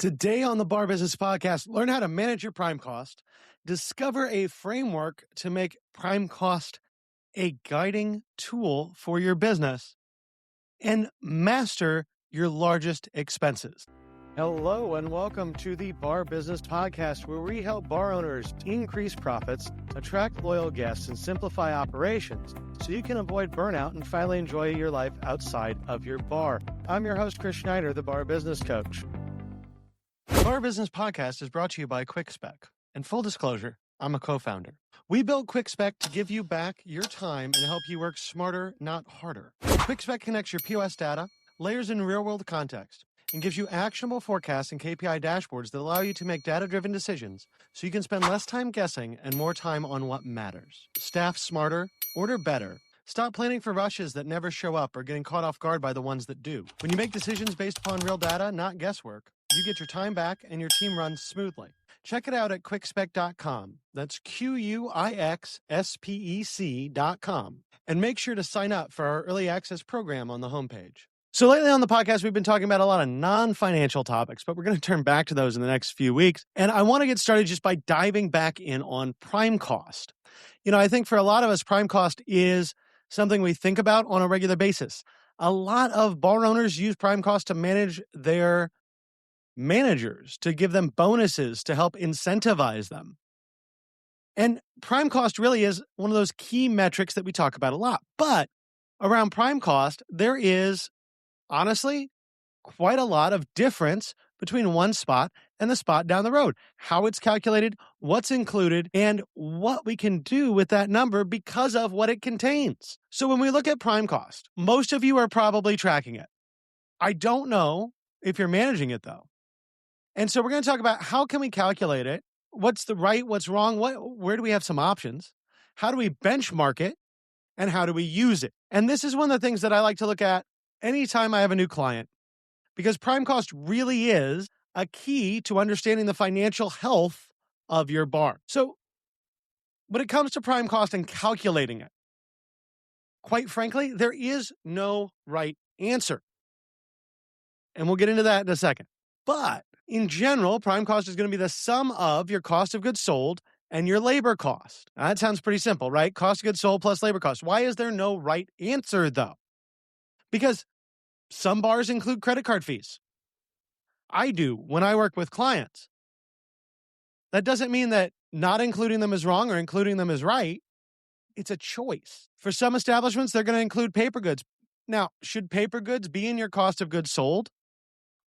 Today on the Bar Business Podcast, learn how to manage your prime cost, discover a framework to make prime cost a guiding tool for your business, and master your largest expenses. Hello and welcome to the Bar Business Podcast, where we help bar owners increase profits, attract loyal guests, and simplify operations so you can avoid burnout and finally enjoy your life outside of your bar. I'm your host, Chris Schneider, the Bar Business Coach. The Bar Business Podcast is brought to you by QuickSpec. And full disclosure, I'm a co-founder. We built QuickSpec to give you back your time and help you work smarter, not harder. QuickSpec connects your POS data, layers in real-world context, and gives you actionable forecasts and KPI dashboards that allow you to make data-driven decisions so you can spend less time guessing and more time on what matters. Staff smarter, order better. Stop planning for rushes that never show up or getting caught off guard by the ones that do. When you make decisions based upon real data, not guesswork, you get your time back and your team runs smoothly. Check it out at quickspec.com. That's QUIXSPEC.com. And make sure to sign up for our early access program on the homepage. So lately on the podcast, we've been talking about a lot of non-financial topics, but we're going to turn back to those in the next few weeks. And I want to get started just by diving back in on prime cost. I think for a lot of us, prime cost is something we think about on a regular basis. A lot of bar owners use prime cost to manage their managers, to give them bonuses, to help incentivize them. And prime cost really is one of those key metrics that we talk about a lot. But around prime cost, there is, honestly, quite a lot of difference between one spot and the spot down the road. How it's calculated, what's included, and what we can do with that number because of what it contains. So when we look at prime cost, most of you are probably tracking it. I don't know if you're managing it, though. And so we're going to talk about how can we calculate it, what's the right, what's wrong, where do we have some options, how do we benchmark it, and how do we use it. And this is one of the things that I like to look at anytime I have a new client, because prime cost really is a key to understanding the financial health of your bar. So when it comes to prime cost and calculating it, quite frankly, there is no right answer. And we'll get into that in a second. But in general, prime cost is going to be the sum of your cost of goods sold and your labor cost. Now, that sounds pretty simple, right? Cost of goods sold plus labor cost. Why is there no right answer, though? Because some bars include credit card fees. I do when I work with clients. That doesn't mean that not including them is wrong or including them is right. It's a choice. For some establishments, they're going to include paper goods. Now, should paper goods be in your cost of goods sold?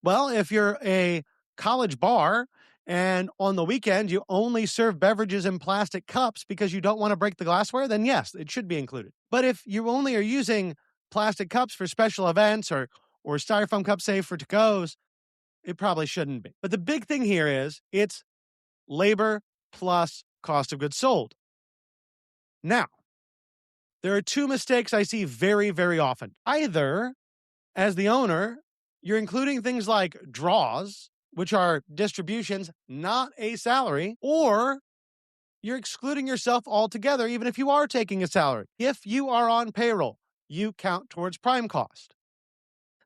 Well, if you're a college bar and on the weekend you only serve beverages in plastic cups because you don't want to break the glassware, then yes, it should be included. But if you only are using plastic cups for special events or styrofoam cups, say, for to-goes, it probably shouldn't be. But the big thing here is it's labor plus cost of goods sold. Now, there are two mistakes I see very, very often. Either, as the owner, you're including things like draws, which are distributions, not a salary, or you're excluding yourself altogether, even if you are taking a salary. If you are on payroll, you count towards prime cost.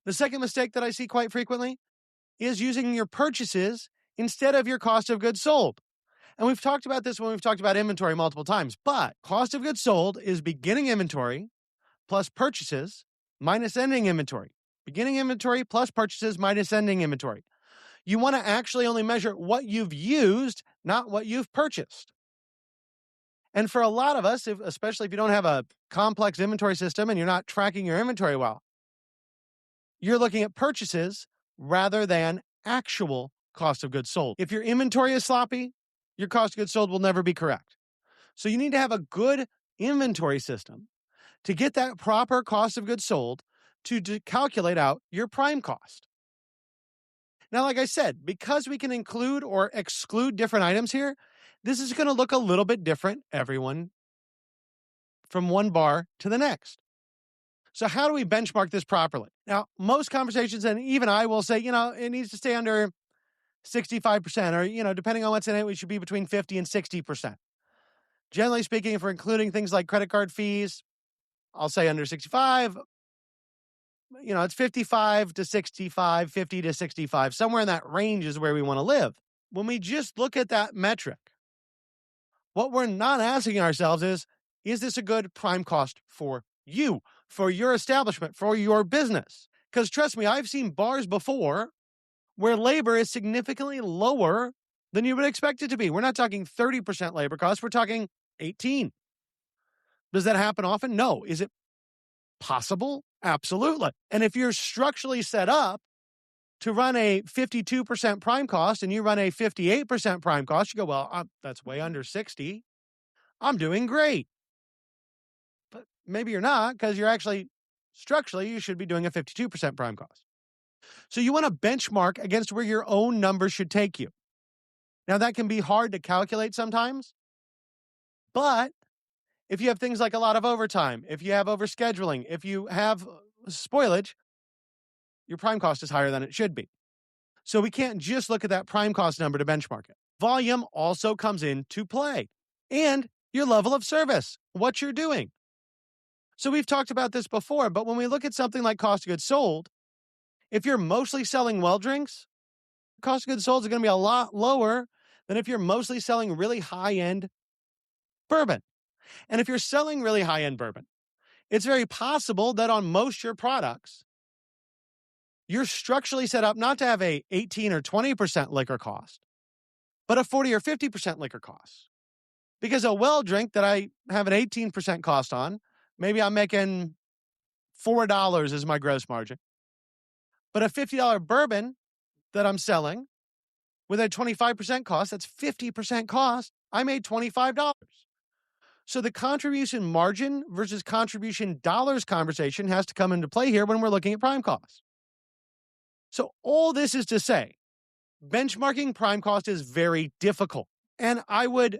The second mistake that I see quite frequently is using your purchases instead of your cost of goods sold. And we've talked about this when we've talked about inventory multiple times, but cost of goods sold is beginning inventory plus purchases minus ending inventory. Beginning inventory plus purchases minus ending inventory. You want to actually only measure what you've used, not what you've purchased. And for a lot of us, especially if you don't have a complex inventory system and you're not tracking your inventory well, you're looking at purchases rather than actual cost of goods sold. If your inventory is sloppy, your cost of goods sold will never be correct. So you need to have a good inventory system to get that proper cost of goods sold to calculate out your prime cost. Now, like I said, because we can include or exclude different items here, this is going to look a little bit different, everyone, from one bar to the next. So how do we benchmark this properly? Now, most conversations, and even I will say, it needs to stay under 65%, or, depending on what's in it, we should be between 50 and 60%. Generally speaking, if we're including things like credit card fees, I'll say under 65. it's 55 to 65, 50 to 65, somewhere in that range is where we want to live. When we just look at that metric, what we're not asking ourselves is this a good prime cost for you, for your establishment, for your business? Because trust me, I've seen bars before where labor is significantly lower than you would expect it to be. We're not talking 30% labor costs, we're talking 18. Does that happen often? No. Is it possible? Absolutely. And if you're structurally set up to run a 52% prime cost and you run a 58% prime cost, you go, well, that's way under 60. I'm doing great. But maybe you're not, because you're actually structurally, you should be doing a 52% prime cost. So you want to benchmark against where your own numbers should take you. Now, that can be hard to calculate sometimes, but if you have things like a lot of overtime, if you have overscheduling, if you have spoilage, your prime cost is higher than it should be. So we can't just look at that prime cost number to benchmark it. Volume also comes into play, and your level of service, what you're doing. So we've talked about this before, but when we look at something like cost of goods sold, if you're mostly selling well drinks, cost of goods sold is going to be a lot lower than if you're mostly selling really high-end bourbon. And if you're selling really high-end bourbon, it's very possible that on most your products, you're structurally set up not to have a 18 or 20% liquor cost, but a 40 or 50% liquor cost. Because a well drink that I have an 18% cost on, maybe I'm making $4 as my gross margin. But a $50 bourbon that I'm selling with a 25% cost, that's 50% cost, I made $25. So the contribution margin versus contribution dollars conversation has to come into play here when we're looking at prime costs. So all this is to say, benchmarking prime cost is very difficult. And I would,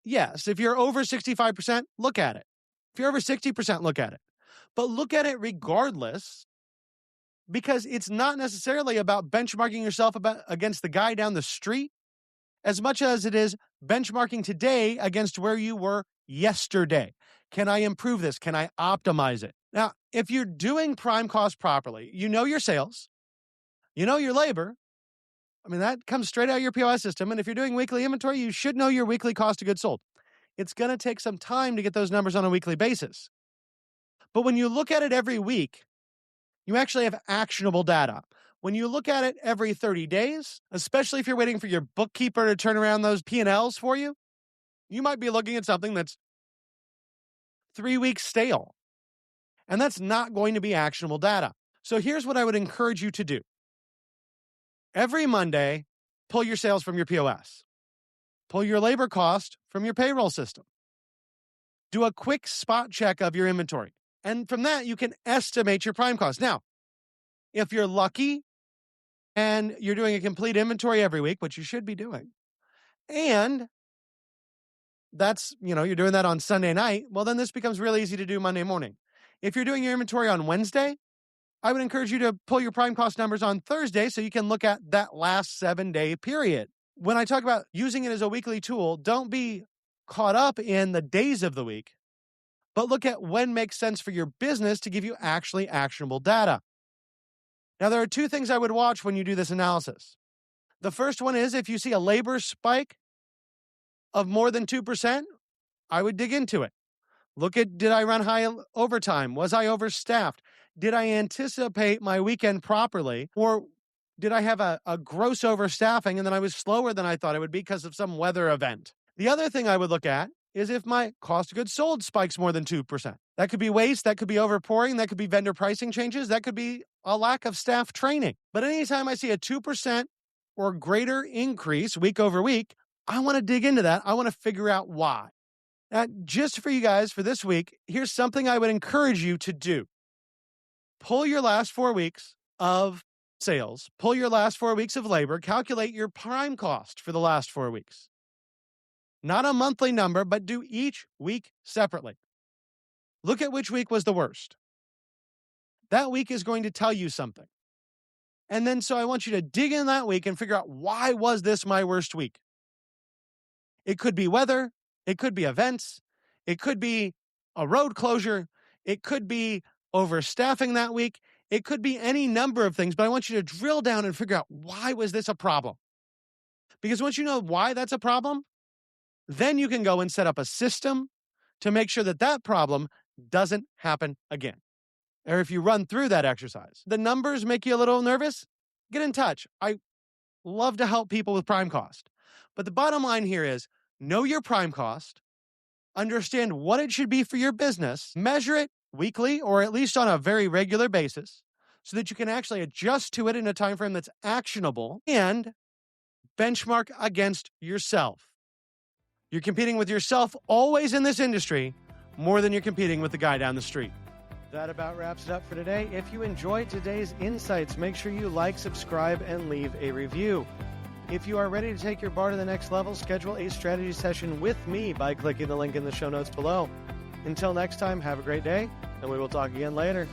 yes, if you're over 65%, look at it. If you're over 60%, look at it. But look at it regardless, because it's not necessarily about benchmarking yourself against the guy down the street as much as it is benchmarking today against where you were yesterday. Can I improve this? Can I optimize it? Now, if you're doing prime cost properly, you know your sales, you know your labor. I mean, that comes straight out of your POS system. And if you're doing weekly inventory, you should know your weekly cost of goods sold. It's going to take some time to get those numbers on a weekly basis. But when you look at it every week, you actually have actionable data. When you look at it every 30 days, especially if you're waiting for your bookkeeper to turn around those P&Ls for you, you might be looking at something that's 3 weeks stale. And that's not going to be actionable data. So here's what I would encourage you to do. Every Monday, pull your sales from your POS. Pull your labor cost from your payroll system. Do a quick spot check of your inventory. And from that, you can estimate your prime cost. Now, if you're lucky and you're doing a complete inventory every week, which you should be doing, and that's, you're doing that on Sunday night, well, then this becomes really easy to do Monday morning. If you're doing your inventory on Wednesday, I would encourage you to pull your prime cost numbers on Thursday so you can look at that last 7-day period. When I talk about using it as a weekly tool, don't be caught up in the days of the week, but look at when makes sense for your business to give you actually actionable data. Now, there are two things I would watch when you do this analysis. The first one is if you see a labor spike of more than 2%, I would dig into it. Look at, did I run high overtime? Was I overstaffed? Did I anticipate my weekend properly? Or did I have a gross overstaffing and then I was slower than I thought it would be because of some weather event? The other thing I would look at is if my cost of goods sold spikes more than 2%. That could be waste, that could be overpouring, that could be vendor pricing changes, that could be a lack of staff training. But anytime I see a 2% or greater increase week over week, I want to dig into that. I want to figure out why. Now, just for you guys for this week, here's something I would encourage you to do. Pull your last 4 weeks of sales, pull your last 4 weeks of labor, calculate your prime cost for the last 4 weeks. Not a monthly number, but do each week separately. Look at which week was the worst. That week is going to tell you something. And then so I want you to dig in that week and figure out, why was this my worst week? It could be weather. It could be events. It could be a road closure. It could be overstaffing that week. It could be any number of things, but I want you to drill down and figure out, why was this a problem? Because once you know why that's a problem, then you can go and set up a system to make sure that that problem doesn't happen again. Or if you run through that exercise, the numbers make you a little nervous, get in touch. I love to help people with prime cost. But the bottom line here is, know your prime cost, understand what it should be for your business, measure it weekly or at least on a very regular basis so that you can actually adjust to it in a time frame that's actionable, and benchmark against yourself. You're competing with yourself always in this industry more than you're competing with the guy down the street. That about wraps it up for today. If you enjoyed today's insights, make sure you like, subscribe, and leave a review. If you are ready to take your bar to the next level, schedule a strategy session with me by clicking the link in the show notes below. Until next time, have a great day, and we will talk again later.